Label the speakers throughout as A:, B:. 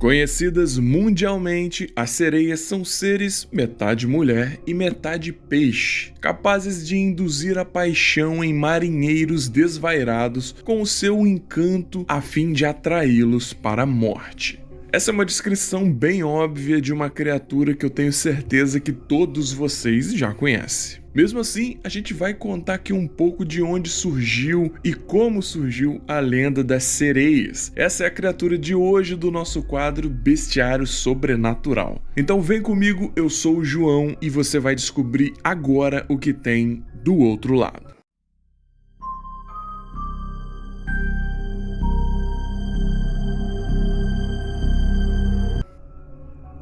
A: Conhecidas mundialmente, as sereias são seres metade mulher e metade peixe, capazes de induzir a paixão em marinheiros desvairados com o seu encanto a fim de atraí-los para a morte. Essa é uma descrição bem óbvia de uma criatura que eu tenho certeza que todos vocês já conhecem. Mesmo assim, a gente vai contar aqui um pouco de onde surgiu e como surgiu a lenda das sereias. Essa é a criatura de hoje do nosso quadro Bestiário Sobrenatural. Então vem comigo, eu sou o João e você vai descobrir agora o que tem do outro lado.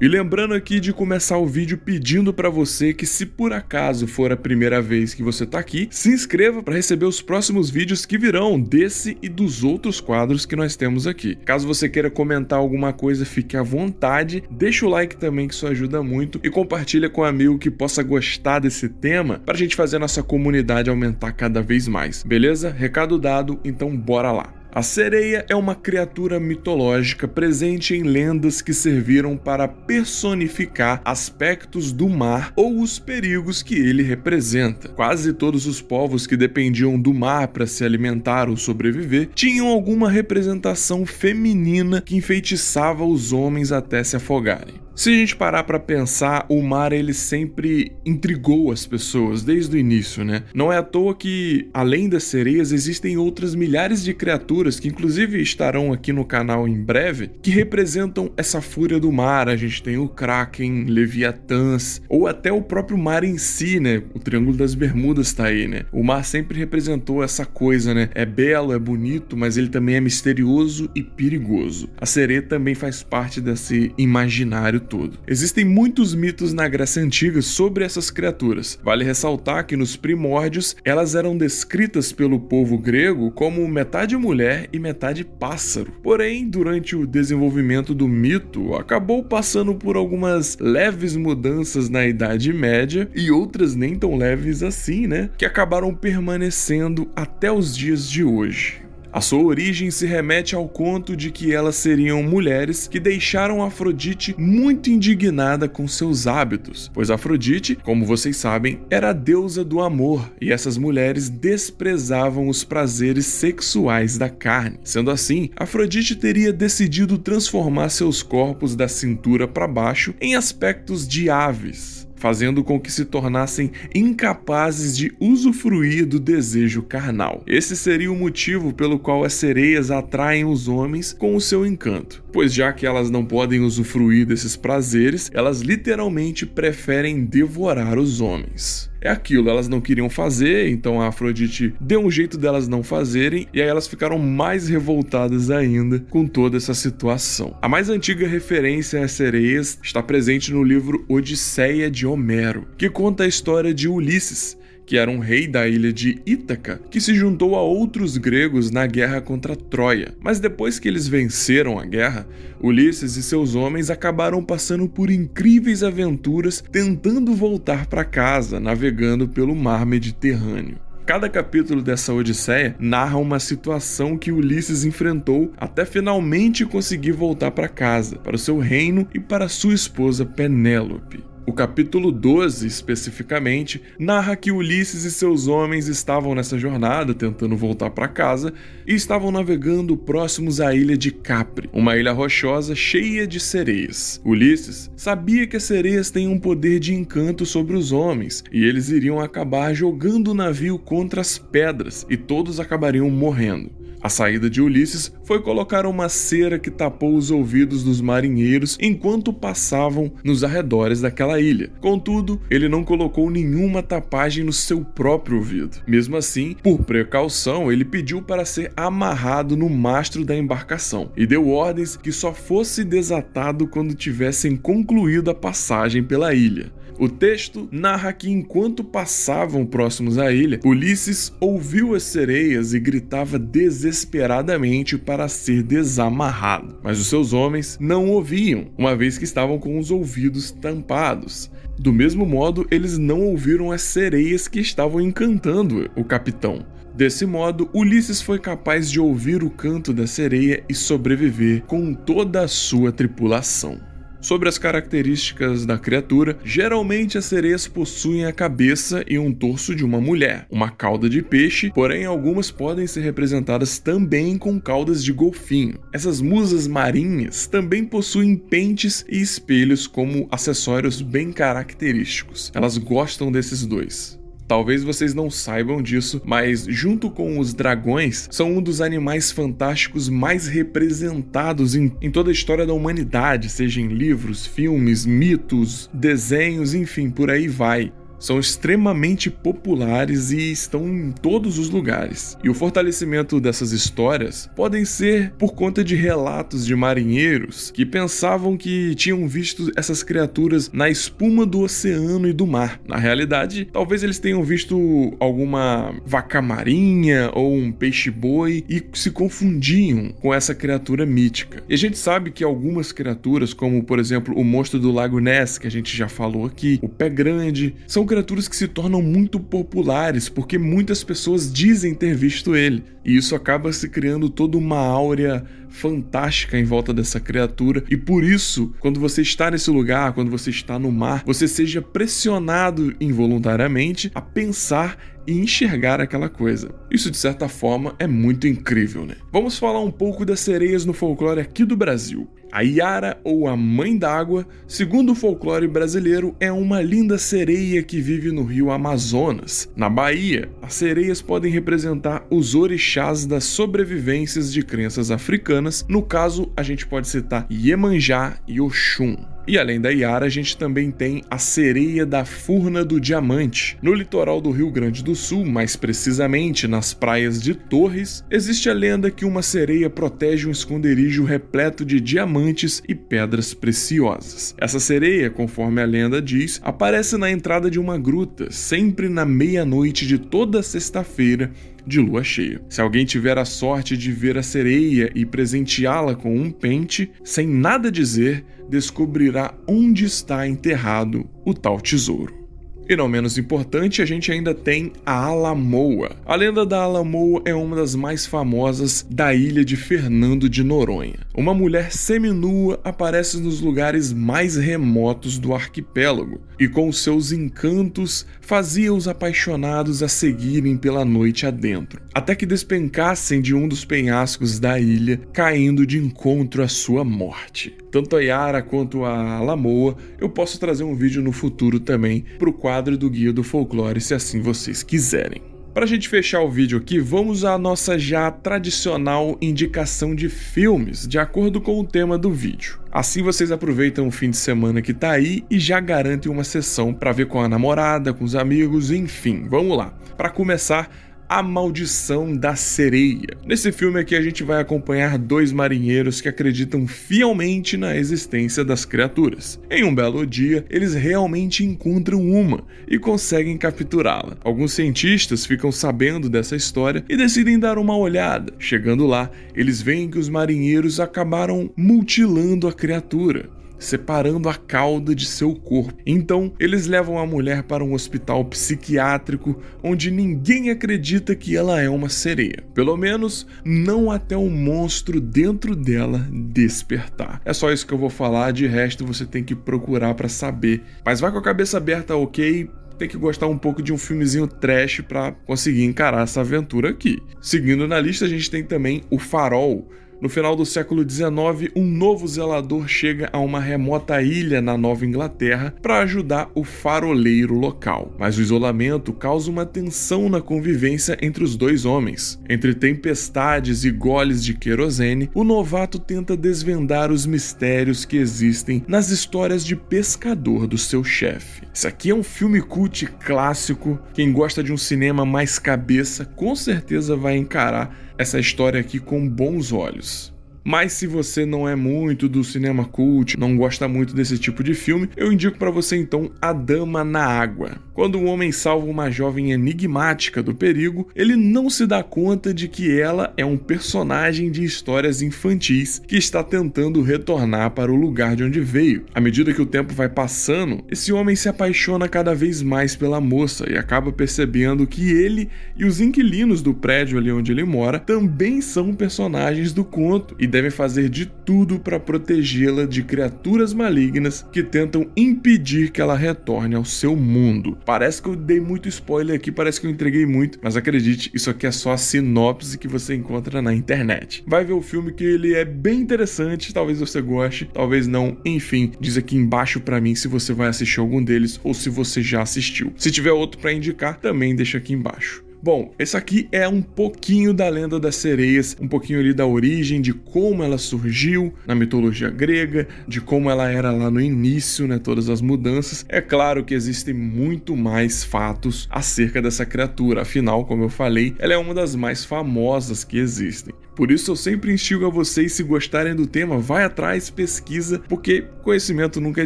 A: E lembrando aqui de começar o vídeo pedindo para você que, se por acaso for a primeira vez que você tá aqui, se inscreva para receber os próximos vídeos que virão desse e dos outros quadros que nós temos aqui. Caso você queira comentar alguma coisa, fique à vontade, deixa o like também que isso ajuda muito e compartilha com um amigo que possa gostar desse tema para a gente fazer a nossa comunidade aumentar cada vez mais, beleza? Recado dado, então bora lá. A sereia é uma criatura mitológica presente em lendas que serviram para personificar aspectos do mar ou os perigos que ele representa. Quase todos os povos que dependiam do mar para se alimentar ou sobreviver tinham alguma representação feminina que enfeitiçava os homens até se afogarem. Se a gente parar para pensar, o mar ele sempre intrigou as pessoas desde o início, né? Não é à toa que, além das sereias, existem outras milhares de criaturas que inclusive estarão aqui no canal em breve, que representam essa fúria do mar. A gente tem o Kraken, Leviatãs, ou até o próprio mar em si, né? O Triângulo das Bermudas tá aí, né? O mar sempre representou essa coisa, né? É belo, é bonito, mas ele também é misterioso e perigoso. A sereia também faz parte desse imaginário todo. Existem muitos mitos na Grécia Antiga sobre essas criaturas. Vale ressaltar que nos primórdios elas eram descritas pelo povo grego como metade mulher e metade pássaro. Porém, durante o desenvolvimento do mito, acabou passando por algumas leves mudanças na Idade Média e outras nem tão leves assim, né? Que acabaram permanecendo até os dias de hoje. A sua origem se remete ao conto de que elas seriam mulheres que deixaram Afrodite muito indignada com seus hábitos, pois Afrodite, como vocês sabem, era a deusa do amor e essas mulheres desprezavam os prazeres sexuais da carne. Sendo assim, Afrodite teria decidido transformar seus corpos da cintura para baixo em aspectos de aves, fazendo com que se tornassem incapazes de usufruir do desejo carnal. Esse seria o motivo pelo qual as sereias atraem os homens com o seu encanto, pois já que elas não podem usufruir desses prazeres, elas literalmente preferem devorar os homens. É aquilo, elas não queriam fazer, então a Afrodite deu um jeito delas não fazerem, e aí elas ficaram mais revoltadas ainda com toda essa situação. A mais antiga referência às sereias está presente no livro Odisseia de Homero, que conta a história de Ulisses, que era um rei da ilha de Ítaca, que se juntou a outros gregos na guerra contra Troia. Mas depois que eles venceram a guerra, Ulisses e seus homens acabaram passando por incríveis aventuras tentando voltar para casa, navegando pelo mar Mediterrâneo. Cada capítulo dessa Odisseia narra uma situação que Ulisses enfrentou até finalmente conseguir voltar para casa, para o seu reino e para sua esposa Penélope. O capítulo 12, especificamente, narra que Ulisses e seus homens estavam nessa jornada tentando voltar para casa e estavam navegando próximos à ilha de Capri, uma ilha rochosa cheia de sereias. Ulisses sabia que as sereias têm um poder de encanto sobre os homens e eles iriam acabar jogando o navio contra as pedras e todos acabariam morrendo. A saída de Ulisses foi colocar uma cera que tapou os ouvidos dos marinheiros enquanto passavam nos arredores daquela ilha. Contudo, ele não colocou nenhuma tapagem no seu próprio ouvido. Mesmo assim, por precaução, ele pediu para ser amarrado no mastro da embarcação e deu ordens que só fosse desatado quando tivessem concluído a passagem pela ilha. O texto narra que enquanto passavam próximos à ilha, Ulisses ouviu as sereias e gritava desesperadamente para ser desamarrado. Mas os seus homens não ouviam, uma vez que estavam com os ouvidos tampados. Do mesmo modo, eles não ouviram as sereias que estavam encantando o capitão. Desse modo, Ulisses foi capaz de ouvir o canto da sereia e sobreviver com toda a sua tripulação. Sobre as características da criatura, geralmente as sereias possuem a cabeça e um torso de uma mulher, uma cauda de peixe, porém algumas podem ser representadas também com caudas de golfinho. Essas musas marinhas também possuem pentes e espelhos como acessórios bem característicos. Elas gostam desses dois. Talvez vocês não saibam disso, mas junto com os dragões, são um dos animais fantásticos mais representados em toda a história da humanidade, seja em livros, filmes, mitos, desenhos, enfim, por aí vai. São extremamente populares e estão em todos os lugares. E o fortalecimento dessas histórias podem ser por conta de relatos de marinheiros que pensavam que tinham visto essas criaturas na espuma do oceano e do mar. Na realidade, talvez eles tenham visto alguma vaca marinha ou um peixe-boi e se confundiam com essa criatura mítica. E a gente sabe que algumas criaturas, como por exemplo o monstro do Lago Ness, que a gente já falou aqui, o Pé Grande, são criaturas que se tornam muito populares porque muitas pessoas dizem ter visto ele, e isso acaba se criando toda uma áurea fantástica em volta dessa criatura, e por isso, quando você está nesse lugar, quando você está no mar, você seja pressionado involuntariamente a pensar e enxergar aquela coisa. Isso, de certa forma, é muito incrível, né? Vamos falar um pouco das sereias no folclore aqui do Brasil. A Iara, ou a Mãe d'Água, segundo o folclore brasileiro, é uma linda sereia que vive no rio Amazonas. Na Bahia, as sereias podem representar os orixás das sobrevivências de crenças africanas. No caso, a gente pode citar Iemanjá e Oxum. E além da Iara, a gente também tem a sereia da Furna do Diamante. No litoral do Rio Grande do Sul, mais precisamente nas praias de Torres, existe a lenda que uma sereia protege um esconderijo repleto de diamantes e pedras preciosas. Essa sereia, conforme a lenda diz, aparece na entrada de uma gruta, sempre na meia-noite de toda sexta-feira de lua cheia. Se alguém tiver a sorte de ver a sereia e presenteá-la com um pente, sem nada dizer, descobrirá onde está enterrado o tal tesouro. E não menos importante, a gente ainda tem a Alamoa. A lenda da Alamoa é uma das mais famosas da ilha de Fernando de Noronha. Uma mulher seminua aparece nos lugares mais remotos do arquipélago e com seus encantos fazia os apaixonados a seguirem pela noite adentro, até que despencassem de um dos penhascos da ilha, caindo de encontro à sua morte. Tanto a Iara quanto a Alamoa, eu posso trazer um vídeo no futuro também pro quadro do Guia do Folclore, se assim vocês quiserem. Para a gente fechar o vídeo aqui, vamos à nossa já tradicional indicação de filmes, de acordo com o tema do vídeo. Assim vocês aproveitam o fim de semana que tá aí e já garantem uma sessão para ver com a namorada, com os amigos, enfim, vamos lá. Para começar, A Maldição da Sereia. Nesse filme aqui a gente vai acompanhar dois marinheiros que acreditam fielmente na existência das criaturas. Em um belo dia, eles realmente encontram uma e conseguem capturá-la. Alguns cientistas ficam sabendo dessa história e decidem dar uma olhada. Chegando lá, eles veem que os marinheiros acabaram mutilando a criatura, separando a cauda de seu corpo. Então, eles levam a mulher para um hospital psiquiátrico onde ninguém acredita que ela é uma sereia. Pelo menos, não até o monstro dentro dela despertar. É só isso que eu vou falar, de resto você tem que procurar para saber. Mas vai com a cabeça aberta, ok? Tem que gostar um pouco de um filmezinho trash para conseguir encarar essa aventura aqui. Seguindo na lista, a gente tem também O Farol. No final do século XIX, um novo zelador chega a uma remota ilha na Nova Inglaterra para ajudar o faroleiro local. Mas o isolamento causa uma tensão na convivência entre os dois homens. Entre tempestades e goles de querosene, o novato tenta desvendar os mistérios que existem nas histórias de pescador do seu chefe. Isso aqui é um filme cult clássico. Quem gosta de um cinema mais cabeça, com certeza vai encarar essa história aqui com bons olhos. Mas se você não é muito do cinema cult, não gosta muito desse tipo de filme, eu indico para você então A Dama na Água. Quando um homem salva uma jovem enigmática do perigo, ele não se dá conta de que ela é um personagem de histórias infantis que está tentando retornar para o lugar de onde veio. À medida que o tempo vai passando, esse homem se apaixona cada vez mais pela moça e acaba percebendo que ele e os inquilinos do prédio ali onde ele mora também são personagens do conto e devem fazer de tudo para protegê-la de criaturas malignas que tentam impedir que ela retorne ao seu mundo. Parece que eu dei muito spoiler aqui, parece que eu entreguei muito, mas acredite, isso aqui é só a sinopse que você encontra na internet. Vai ver o filme que ele é bem interessante, talvez você goste, talvez não, enfim, diz aqui embaixo pra mim se você vai assistir algum deles ou se você já assistiu. Se tiver outro pra indicar, também deixa aqui embaixo. Bom, esse aqui é um pouquinho da Lenda das Sereias, um pouquinho ali da origem, de como ela surgiu na mitologia grega, de como ela era lá no início, né, todas as mudanças. É claro que existem muito mais fatos acerca dessa criatura, afinal, como eu falei, ela é uma das mais famosas que existem. Por isso eu sempre instigo a vocês, se gostarem do tema, vai atrás, pesquisa, porque conhecimento nunca é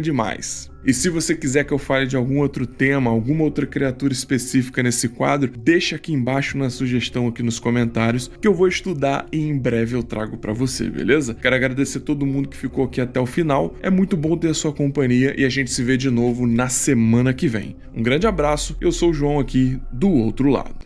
A: demais. E se você quiser que eu fale de algum outro tema, alguma outra criatura específica nesse quadro, deixa aqui embaixo na sugestão aqui nos comentários que eu vou estudar e em breve eu trago pra você, beleza? Quero agradecer todo mundo que ficou aqui até o final, é muito bom ter a sua companhia e a gente se vê de novo na semana que vem. Um grande abraço, eu sou o João aqui do outro lado.